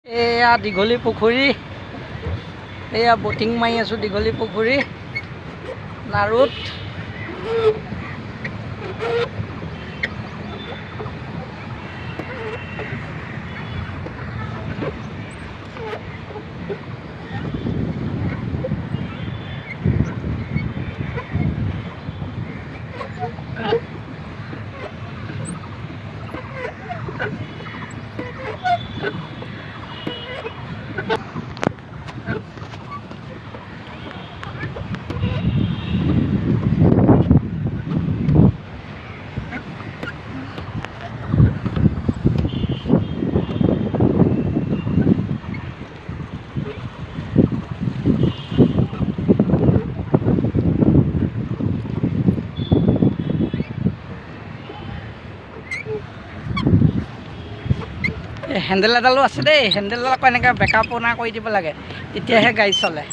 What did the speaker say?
এয়া দীঘলী পুখুৰী, এয়া বটিং মাৰি আছোঁ দীঘলী পুখুৰী নাৰুত। হেণ্ডেল এডালো আছে দেই, হেণ্ডেলডাল আকৌ এনেকৈ বেকা পোনা কৰি দিব লাগে, তেতিয়াহে গাড়ী চলে।